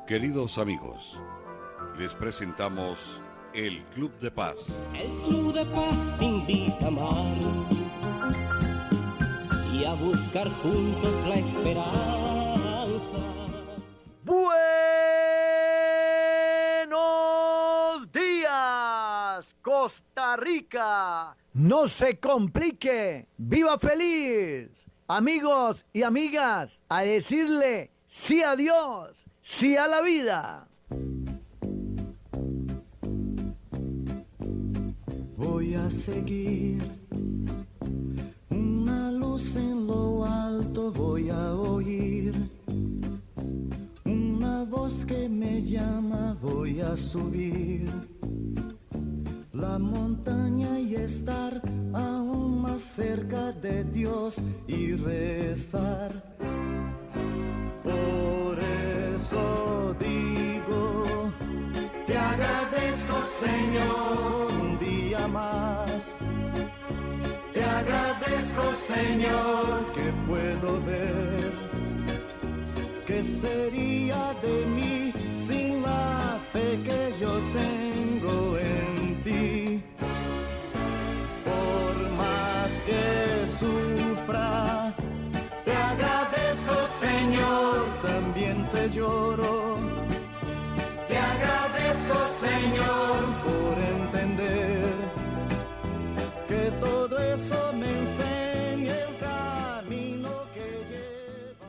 Queridos amigos, les presentamos el Club de Paz. El Club de Paz te invita a amar y a buscar juntos la esperanza. Buenos días, Costa Rica. No se complique, viva feliz. Amigos y amigas, a decirle sí a Dios, sí a la vida. Voy a seguir una luz en lo alto, voy a oír una voz que me llama, voy a subir la montaña y estar aún más cerca de Dios y rezar. Por eso digo, te agradezco, Señor, un día más. Te agradezco, Señor, que puedo ver. ¿Qué sería de mí sin la fe que yo tengo en ti? Por más que sufra, te agradezco, Señor, también se lloro. Te agradezco, Señor, por entender que todo eso me enseña el camino que lleva.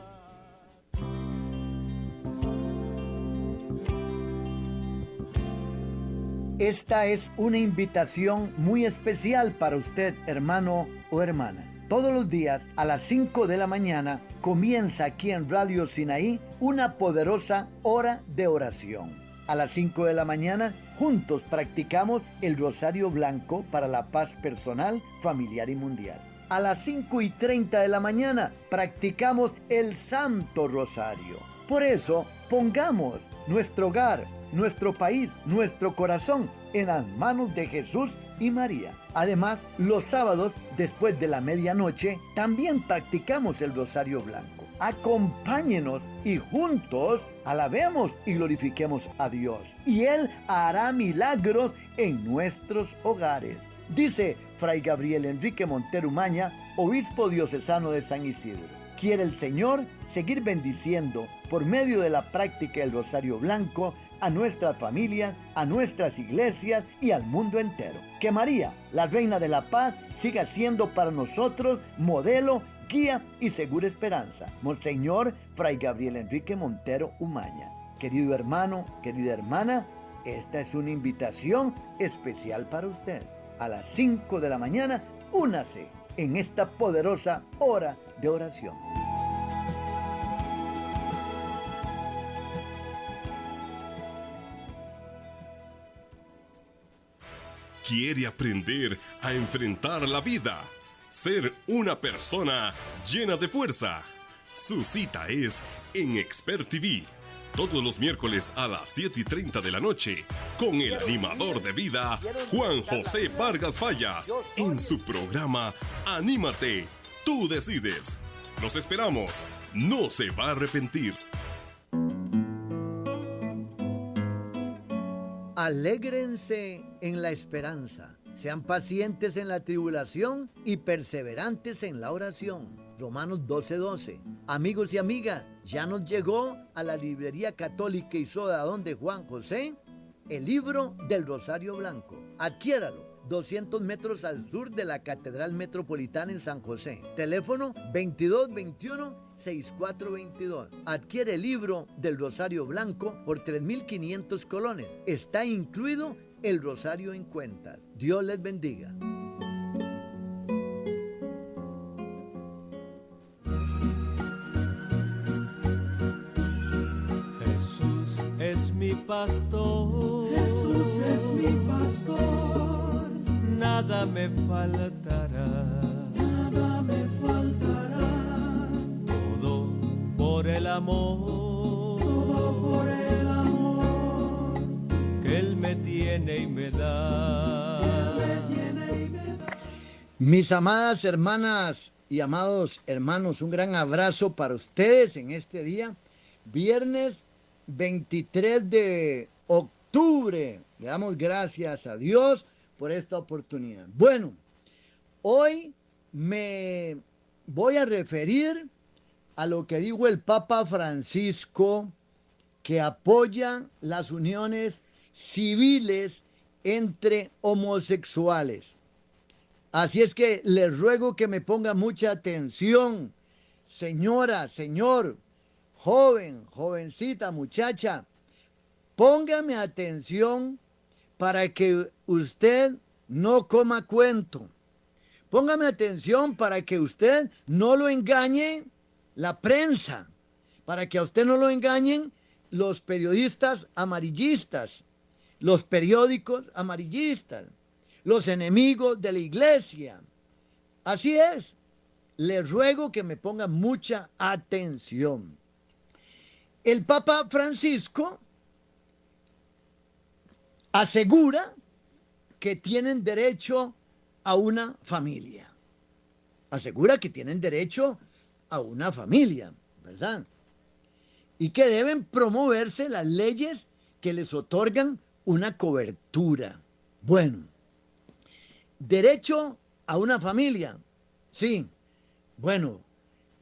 Esta es una invitación muy especial para usted, hermano o hermana. Todos los días a las 5 de la mañana comienza aquí en Radio Sinaí una poderosa hora de oración. A las 5 de la mañana juntos practicamos el Rosario Blanco para la paz personal, familiar y mundial. A las 5:30 de la mañana practicamos el Santo Rosario. Por eso pongamos nuestro hogar, nuestro país, nuestro corazón en las manos de Jesús y María. Además, los sábados, después de la medianoche, también practicamos el Rosario Blanco. Acompáñenos y juntos alabemos y glorifiquemos a Dios. Y Él hará milagros en nuestros hogares. Dice Fray Gabriel Enrique Montero Umaña, obispo diocesano de San Isidro. Quiere el Señor seguir bendiciendo por medio de la práctica del Rosario Blanco a nuestras familias, a nuestras iglesias y al mundo entero. Que María, la Reina de la Paz, siga siendo para nosotros modelo, guía y segura esperanza. Monseñor Fray Gabriel Enrique Montero Umaña. Querido hermano, querida hermana, esta es una invitación especial para usted. A las 5 de la mañana, únase en esta poderosa hora de oración. ¿Quiere aprender a enfrentar la vida? Ser una persona llena de fuerza. Su cita es en Expert TV. Todos los miércoles a las 7:30 de la noche, con el animador de vida, Juan José Vargas Fallas, en su programa Anímate, tú decides. Los esperamos, no se va a arrepentir. Alégrense en la esperanza, sean pacientes en la tribulación y perseverantes en la oración. Romanos 12:12. Amigos y amigas, ya nos llegó a la librería católica y soda donde Juan José el libro del Rosario Blanco. Adquiéralo. 200 metros al sur de la Catedral Metropolitana en San José. Teléfono 2221-6422. Adquiere el libro del Rosario Blanco por 3.500 colones. Está incluido el Rosario en cuentas. Dios les bendiga. Jesús es mi pastor. Jesús es mi pastor. Nada me faltará. Nada me faltará. Todo por el amor. Todo por el amor que Él me tiene y me da. Mis amadas hermanas y amados hermanos, un gran abrazo para ustedes en este día, viernes 23 de octubre. Le damos gracias a Dios por esta oportunidad. Bueno, hoy me voy a referir a lo que dijo el Papa Francisco, que apoya las uniones civiles entre homosexuales. Así es que les ruego que me ponga mucha atención, señora, señor, joven, jovencita, muchacha. Póngame atención para que usted no coma cuento. Póngame atención para que usted no lo engañe la prensa, para que a usted no lo engañen los periodistas amarillistas, los periódicos amarillistas, los enemigos de la iglesia. Así es, les ruego que me pongan mucha atención. El Papa Francisco asegura que tienen derecho a una familia. Asegura que tienen derecho a una familia, ¿verdad? Y que deben promoverse las leyes que les otorgan una cobertura. Bueno, derecho a una familia, sí. Bueno,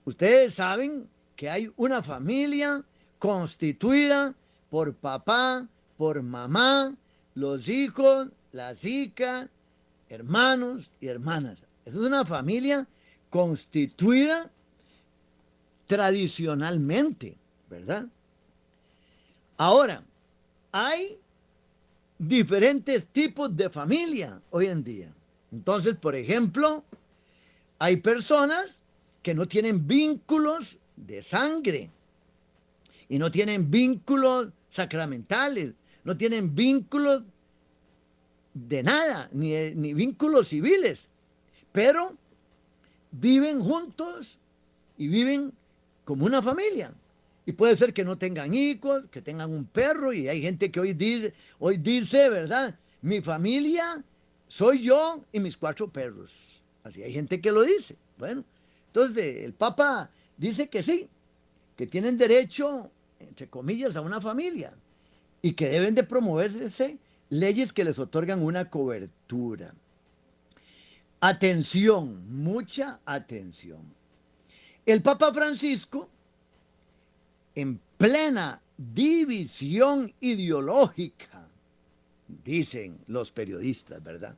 ustedes saben que hay una familia constituida por papá, por mamá, los hijos, las hijas, hermanos y hermanas. Es una familia constituida tradicionalmente, ¿verdad? Ahora, hay diferentes tipos de familia hoy en día. Entonces, por ejemplo, hay personas que no tienen vínculos de sangre y no tienen vínculos sacramentales, no tienen vínculos de nada, ni vínculos civiles, pero viven juntos y viven como una familia. Y puede ser que no tengan hijos, que tengan un perro, y hay gente que hoy dice, ¿verdad? Mi familia soy yo y mis 4 perros. Así hay gente que lo dice. Bueno, entonces el Papa dice que sí, que tienen derecho, entre comillas, a una familia y que deben de promoverse leyes que les otorgan una cobertura. Atención, mucha atención. El Papa Francisco, en plena división ideológica, dicen los periodistas, ¿verdad?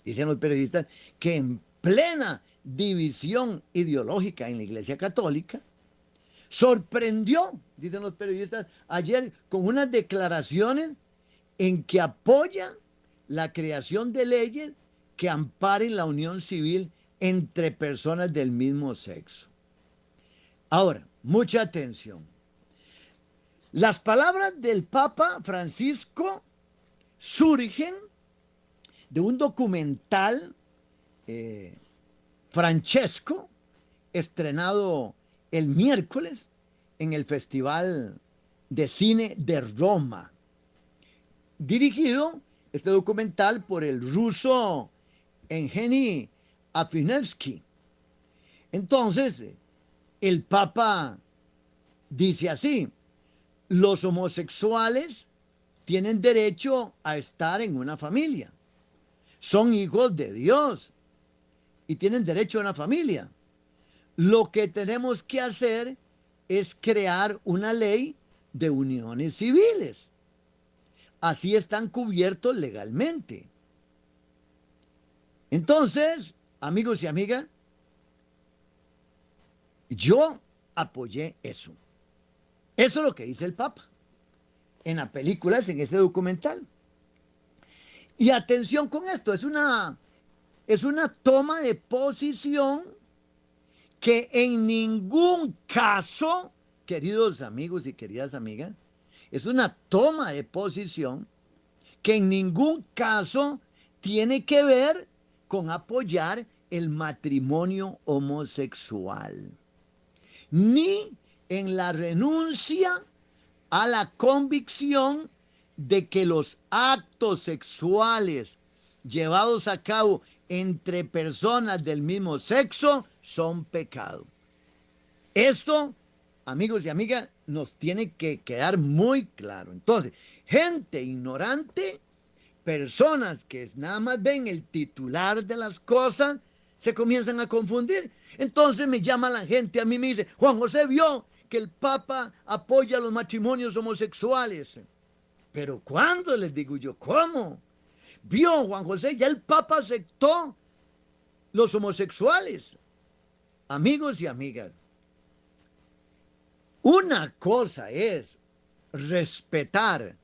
Dicen los periodistas que en plena división ideológica en la Iglesia Católica, sorprendió, dicen los periodistas, ayer con unas declaraciones en que apoya la creación de leyes que amparen la unión civil entre personas del mismo sexo. Ahora, mucha atención. Las palabras del Papa Francisco surgen de un documental Francesco, estrenado el miércoles en el Festival de Cine de Roma. Dirigido este documental por el ruso Evgeny Afinevsky. Entonces, el Papa dice así: los homosexuales tienen derecho a estar en una familia. Son hijos de Dios y tienen derecho a una familia. Lo que tenemos que hacer es crear una ley de uniones civiles. Así están cubiertos legalmente. Entonces, amigos y amigas, yo apoyé eso. Eso es lo que dice el Papa en las películas, en ese documental. Y atención con esto, es una toma de posición que en ningún caso, queridos amigos y queridas amigas, es una toma de posición que en ningún caso tiene que ver con apoyar el matrimonio homosexual, ni en la renuncia a la convicción de que los actos sexuales llevados a cabo entre personas del mismo sexo son pecado. Esto, amigos y amigas, nos tiene que quedar muy claro. Entonces, gente ignorante, personas que nada más ven el titular de las cosas, se comienzan a confundir. Entonces me llama la gente a mí y me dice, Juan José vio que el Papa apoya los matrimonios homosexuales. Pero ¿cuándo? Les digo yo, ¿cómo? Vio Juan José, ya el Papa aceptó los homosexuales. Amigos y amigas, una cosa es respetar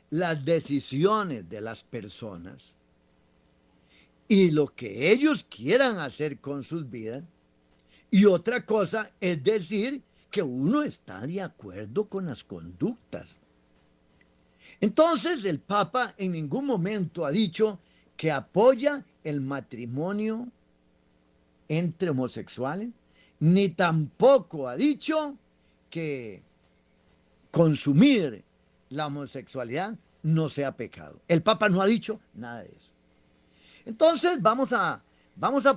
las decisiones de las personas y lo que ellos quieran hacer con sus vidas, y otra cosa es decir que uno está de acuerdo con las conductas. Entonces el Papa en ningún momento ha dicho que apoya el matrimonio entre homosexuales, ni tampoco ha dicho que consumir la homosexualidad no sea pecado. El Papa no ha dicho nada de eso. Entonces vamos a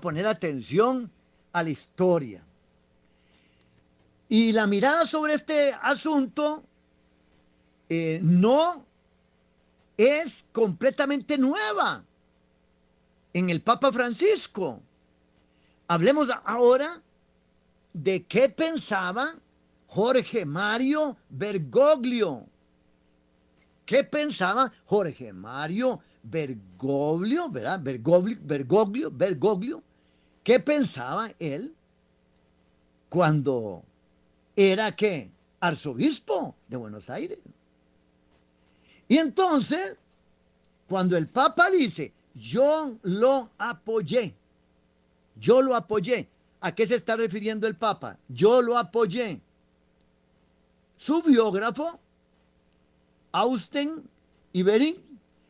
poner atención a la historia. Y la mirada sobre este asunto no es completamente nueva en el Papa Francisco. Hablemos ahora de qué pensaba Jorge Mario Bergoglio. ¿Qué pensaba Jorge Mario Bergoglio, verdad? Bergoglio. ¿Qué pensaba él cuando era ¿qué? Arzobispo de Buenos Aires? Y entonces, cuando el Papa dice, yo lo apoyé, ¿a qué se está refiriendo el Papa? Yo lo apoyé. Su biógrafo, Austen Iberín,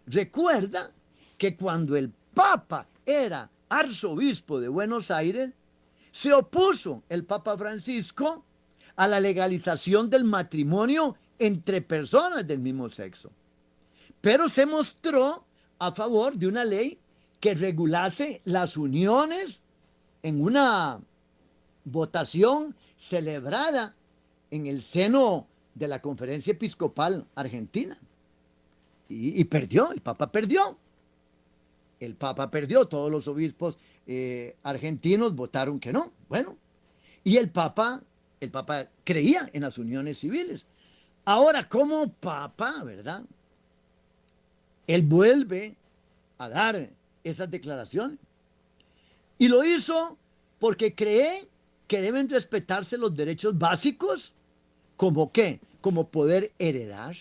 recuerda que cuando el Papa era arzobispo de Buenos Aires, se opuso el Papa Francisco a la legalización del matrimonio entre personas del mismo sexo, pero se mostró a favor de una ley que regulase las uniones en una votación celebrada en el seno de la Conferencia Episcopal Argentina. Y perdió, el Papa perdió. El Papa perdió, todos los obispos argentinos votaron que no. Bueno, y el Papa creía en las uniones civiles. Ahora, como Papa, ¿verdad? Él vuelve a dar esas declaraciones. Y lo hizo porque cree que deben respetarse los derechos básicos, como ¿qué? Como poder heredar,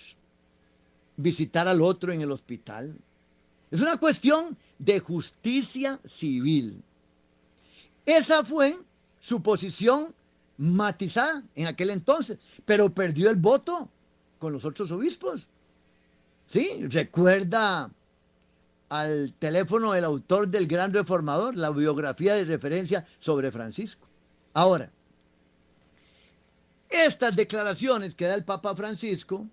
visitar al otro en el hospital. Es una cuestión de justicia civil. Esa fue su posición matizada en aquel entonces, pero perdió el voto con los otros obispos. Sí, recuerda al teléfono del autor del Gran Reformador, la biografía de referencia sobre Francisco. Ahora, estas declaraciones que da el Papa Francisco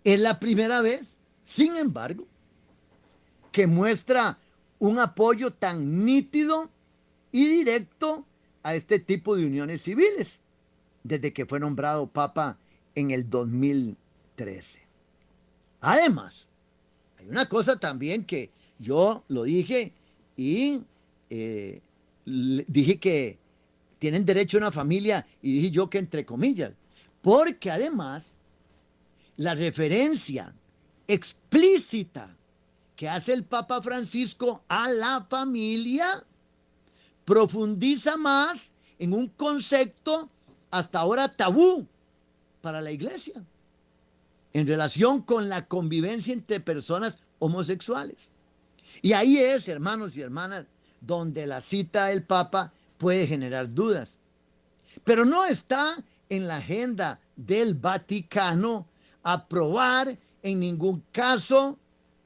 es la primera vez, sin embargo, que muestra un apoyo tan nítido y directo a este tipo de uniones civiles, desde que fue nombrado Papa en el 2013. Además, hay una cosa también que yo lo dije y dije que tienen derecho a una familia y dije yo que entre comillas, porque además la referencia explícita que hace el Papa Francisco a la familia profundiza más en un concepto hasta ahora tabú para la iglesia en relación con la convivencia entre personas homosexuales. Y ahí es, hermanos y hermanas, donde la cita del Papa puede generar dudas. Pero no está en la agenda del Vaticano aprobar en ningún caso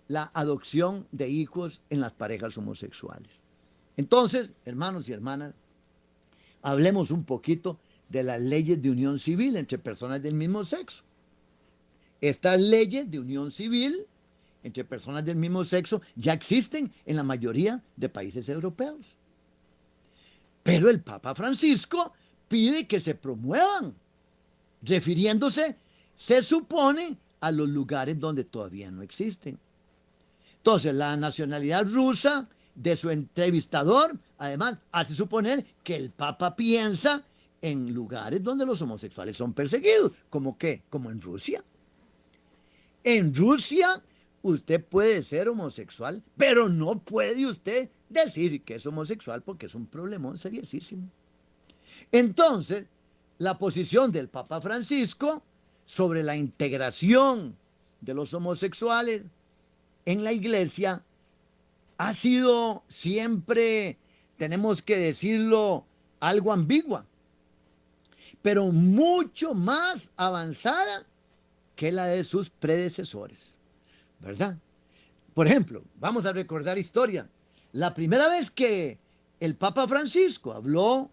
la adopción de hijos en las parejas homosexuales. Entonces, hermanos y hermanas, hablemos un poquito de las leyes de unión civil entre personas del mismo sexo. Estas leyes de unión civil entre personas del mismo sexo ya existen en la mayoría de países europeos. Pero el Papa Francisco pide que se promuevan, refiriéndose, se supone, a los lugares donde todavía no existen. Entonces, la nacionalidad rusa de su entrevistador, además, hace suponer que el Papa piensa en lugares donde los homosexuales son perseguidos. ¿Cómo qué? Como en Rusia. En Rusia, usted puede ser homosexual, pero no puede usted decir que es homosexual porque es un problemón seriosísimo. Entonces, la posición del Papa Francisco sobre la integración de los homosexuales en la iglesia ha sido siempre, tenemos que decirlo, algo ambigua, pero mucho más avanzada que la de sus predecesores, ¿verdad? Por ejemplo, vamos a recordar historia. La primera vez que el Papa Francisco habló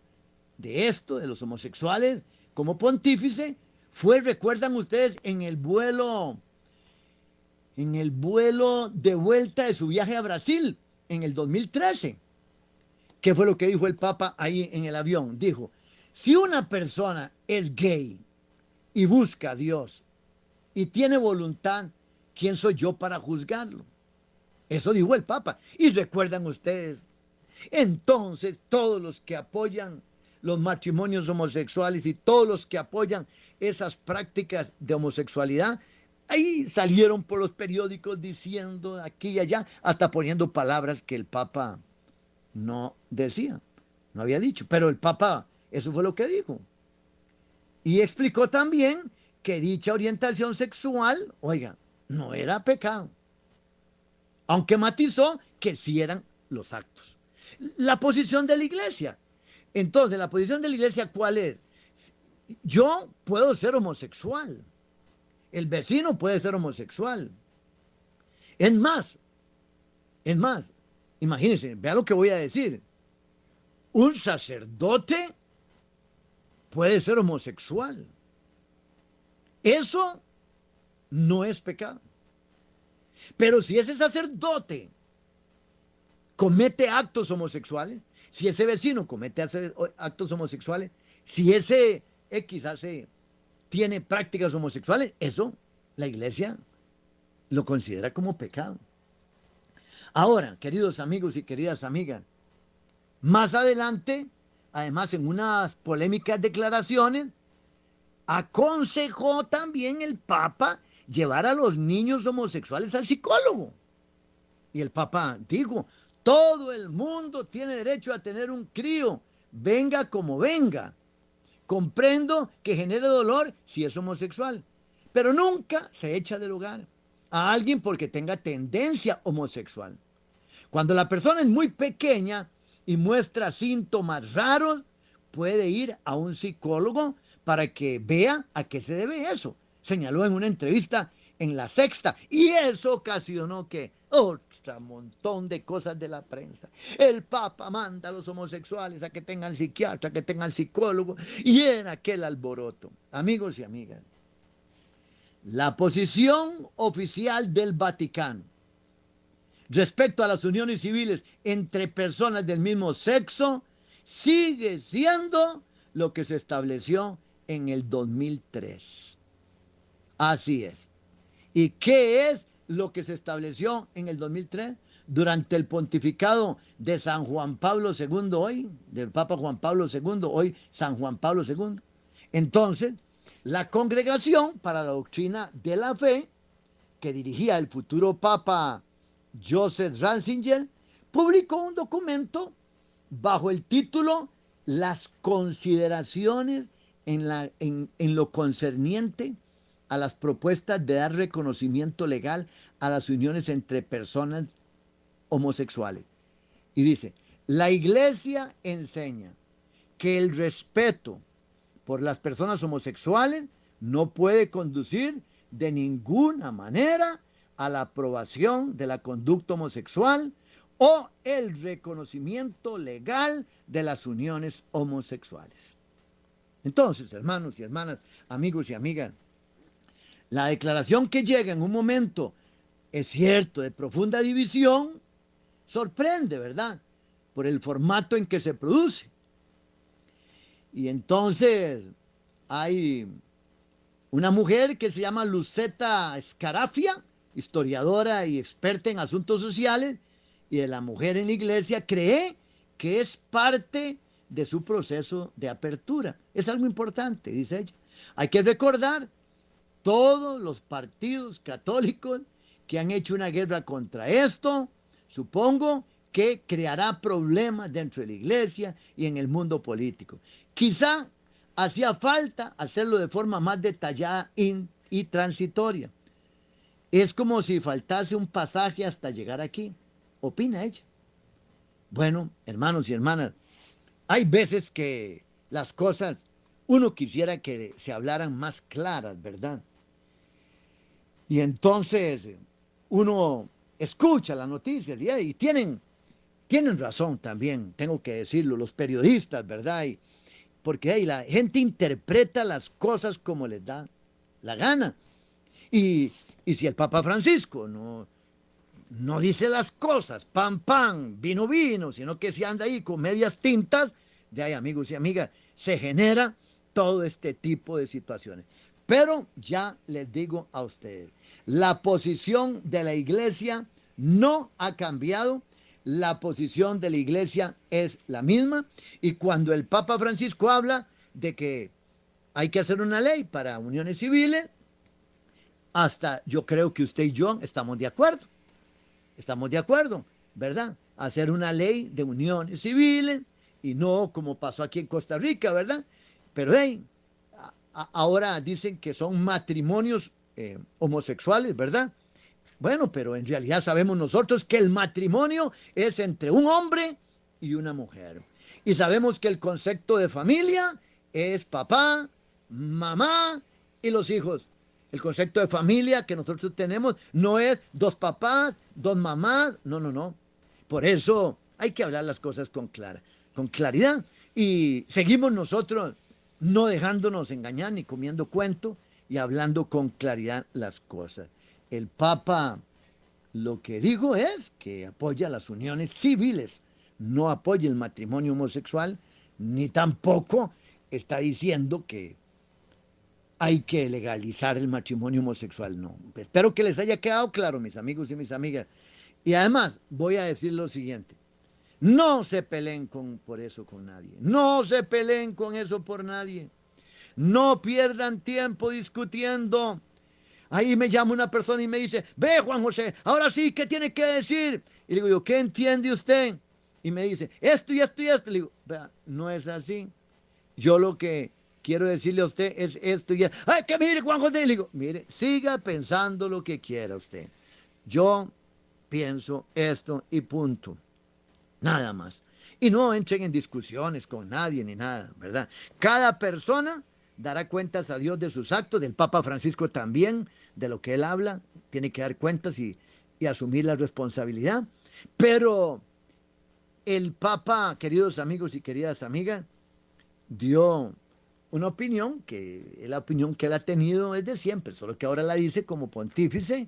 de esto, de los homosexuales, como pontífice, fue, recuerdan ustedes, en el vuelo de vuelta de su viaje a Brasil, en el 2013. ¿Qué fue lo que dijo el Papa ahí en el avión? Dijo, si una persona es gay y busca a Dios y tiene voluntad, ¿quién soy yo para juzgarlo? Eso dijo el Papa. Y recuerdan ustedes, entonces todos los que apoyan los matrimonios homosexuales y todos los que apoyan esas prácticas de homosexualidad, ahí salieron por los periódicos diciendo aquí y allá, hasta poniendo palabras que el Papa no decía, no había dicho. Pero el Papa, eso fue lo que dijo. Y explicó también que dicha orientación sexual, oiga, no era pecado. Aunque matizó que sí eran los actos. La posición de la iglesia. Entonces, la posición de la iglesia, ¿cuál es? Yo puedo ser homosexual. El vecino puede ser homosexual. Es más, imagínense, vea lo que voy a decir. Un sacerdote puede ser homosexual. Eso no es pecado. Pero si ese sacerdote comete actos homosexuales, si ese vecino comete actos homosexuales, si ese X tiene prácticas homosexuales, eso la iglesia lo considera como pecado. Ahora, queridos amigos y queridas amigas, más adelante, además en unas polémicas declaraciones, aconsejó también el Papa llevar a los niños homosexuales al psicólogo. Y el Papa dijo, todo el mundo tiene derecho a tener un crío, venga como venga. Comprendo que genere dolor si es homosexual, pero nunca se echa del hogar a alguien porque tenga tendencia homosexual. Cuando la persona es muy pequeña y muestra síntomas raros, puede ir a un psicólogo para que vea a qué se debe eso. Señaló en una entrevista en La Sexta, y eso ocasionó que otro montón de cosas de la prensa. El Papa manda a los homosexuales a que tengan psiquiatra, que tengan psicólogo, y era aquel alboroto. Amigos y amigas, la posición oficial del Vaticano respecto a las uniones civiles entre personas del mismo sexo sigue siendo lo que se estableció en el 2003. Así es. ¿Y qué es lo que se estableció en el 2003? Durante el pontificado de San Juan Pablo II hoy, del Papa Juan Pablo II, hoy San Juan Pablo II. Entonces, la Congregación para la Doctrina de la Fe, que dirigía el futuro Papa Joseph Ratzinger, publicó un documento bajo el título Las consideraciones en lo concerniente a las propuestas de dar reconocimiento legal a las uniones entre personas homosexuales. Y dice, la Iglesia enseña que el respeto por las personas homosexuales no puede conducir de ninguna manera a la aprobación de la conducta homosexual o el reconocimiento legal de las uniones homosexuales. Entonces, hermanos y hermanas, amigos y amigas, la declaración que llega en un momento es cierto, de profunda división, sorprende, ¿verdad? Por el formato en que se produce. Y entonces hay una mujer que se llama Luceta Scarafia, historiadora y experta en asuntos sociales, y de la mujer en la iglesia, cree que es parte de su proceso de apertura. Es algo importante, dice ella. Hay que recordar todos los partidos católicos que han hecho una guerra contra esto, supongo que creará problemas dentro de la iglesia y en el mundo político. Quizá hacía falta hacerlo de forma más detallada y transitoria. Es como si faltase un pasaje hasta llegar aquí, opina ella. Bueno, hermanos y hermanas, hay veces que las cosas uno quisiera que se hablaran más claras, ¿verdad? Y entonces uno escucha las noticias y tienen razón también, tengo que decirlo, los periodistas, ¿verdad? Porque la gente interpreta las cosas como les da la gana. Y si el Papa Francisco no dice las cosas, pan, pan, vino, vino, sino que se anda ahí con medias tintas, de ahí, amigos y amigas, se genera todo este tipo de situaciones. Pero ya les digo a ustedes, la posición de la iglesia no ha cambiado, la posición de la iglesia es la misma, y cuando el Papa Francisco habla de que hay que hacer una ley para uniones civiles, hasta yo creo que usted y yo estamos de acuerdo, ¿verdad? Hacer una ley de uniones civiles, y no como pasó aquí en Costa Rica, ¿verdad? Pero ahora dicen que son matrimonios homosexuales, ¿verdad? Bueno, pero en realidad sabemos nosotros que el matrimonio es entre un hombre y una mujer. Y sabemos que el concepto de familia es papá, mamá y los hijos. El concepto de familia que nosotros tenemos no es dos papás, dos mamás, no. Por eso hay que hablar las cosas con claridad. Y seguimos nosotros no dejándonos engañar ni comiendo cuento y hablando con claridad las cosas. El Papa lo que digo es que apoya las uniones civiles, no apoya el matrimonio homosexual, ni tampoco está diciendo que hay que legalizar el matrimonio homosexual, no. Espero que les haya quedado claro, mis amigos y mis amigas. Y además voy a decir lo siguiente: no se peleen por eso con nadie, no se peleen con eso por nadie, no pierdan tiempo discutiendo. Ahí me llama una persona y me dice: ve, Juan José, ahora sí, ¿qué tiene que decir? Y le digo yo: ¿qué entiende usted? Y me dice: esto y esto y esto. Le digo: vea, no es así. Yo lo que quiero decirle a usted es esto y esto. ¡Ay, que mire, Juan José! Le digo: mire, siga pensando lo que quiera usted. Yo pienso esto y punto. Nada más. Y no entren en discusiones con nadie ni nada, ¿verdad? Cada persona dará cuentas a Dios de sus actos, del Papa Francisco también, de lo que él habla, tiene que dar cuentas y asumir la responsabilidad. Pero el Papa, queridos amigos y queridas amigas, dio una opinión que la opinión que él ha tenido desde siempre, solo que ahora la dice como pontífice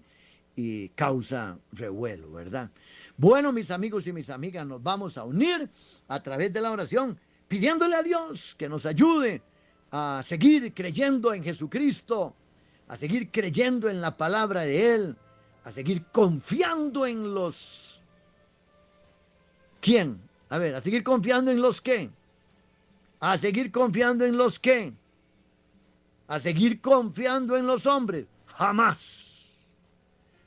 y causa revuelo, ¿verdad? Bueno, mis amigos y mis amigas, nos vamos a unir a través de la oración, pidiéndole a Dios que nos ayude a seguir creyendo en Jesucristo, a seguir creyendo en la palabra de Él, a seguir confiando en los... ¿Quién? A ver, a seguir confiando en los qué. A seguir confiando en los qué. A seguir confiando en los hombres. Jamás.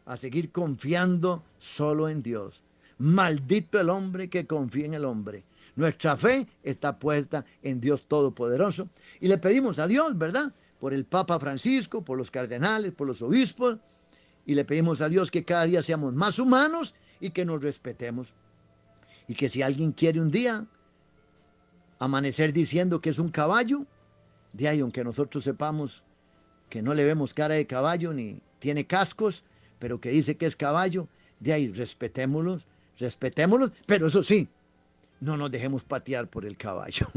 A seguir confiando solo en Dios. Maldito el hombre que confía en el hombre. Nuestra fe está puesta en Dios Todopoderoso. Y le pedimos a Dios, ¿verdad? Por el Papa Francisco, por los cardenales, por los obispos. Y le pedimos a Dios que cada día seamos más humanos y que nos respetemos. Y que si alguien quiere un día amanecer diciendo que es un caballo, de ahí, aunque nosotros sepamos que no le vemos cara de caballo ni tiene cascos, pero que dice que es caballo, de ahí respetémoslos, pero eso sí, no nos dejemos patear por el caballo.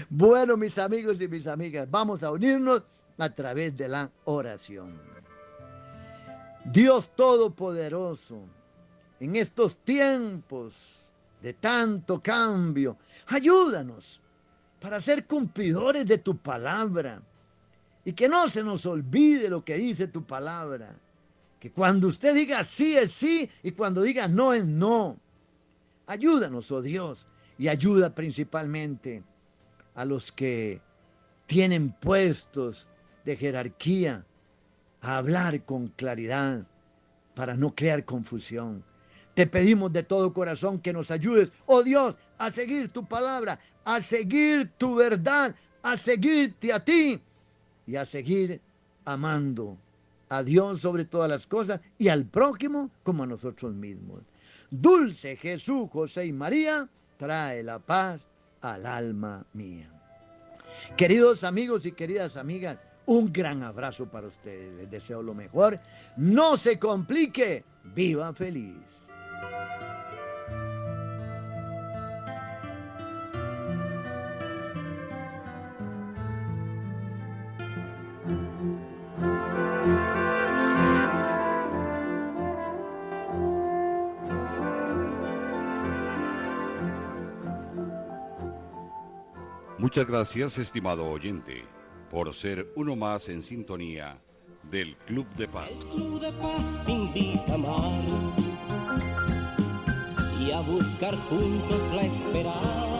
Bueno, mis amigos y mis amigas, vamos a unirnos a través de la oración. Dios Todopoderoso, en estos tiempos de tanto cambio, ayúdanos para ser cumplidores de tu palabra y que no se nos olvide lo que dice tu palabra. Que cuando usted diga sí es sí y cuando diga no es no. Ayúdanos, oh Dios, y ayuda principalmente a los que tienen puestos de jerarquía a hablar con claridad para no crear confusión. Te pedimos de todo corazón que nos ayudes, oh Dios, a seguir tu palabra, a seguir tu verdad, a seguirte a ti y a seguir amando a Dios sobre todas las cosas y al prójimo como a nosotros mismos. Dulce Jesús, José y María, trae la paz al alma mía. Queridos amigos y queridas amigas, un gran abrazo para ustedes. Les deseo lo mejor. No se complique. Viva feliz. Muchas gracias, estimado oyente, por ser uno más en sintonía del Club de Paz. El Club de Paz te invita a amar y a buscar juntos la esperanza.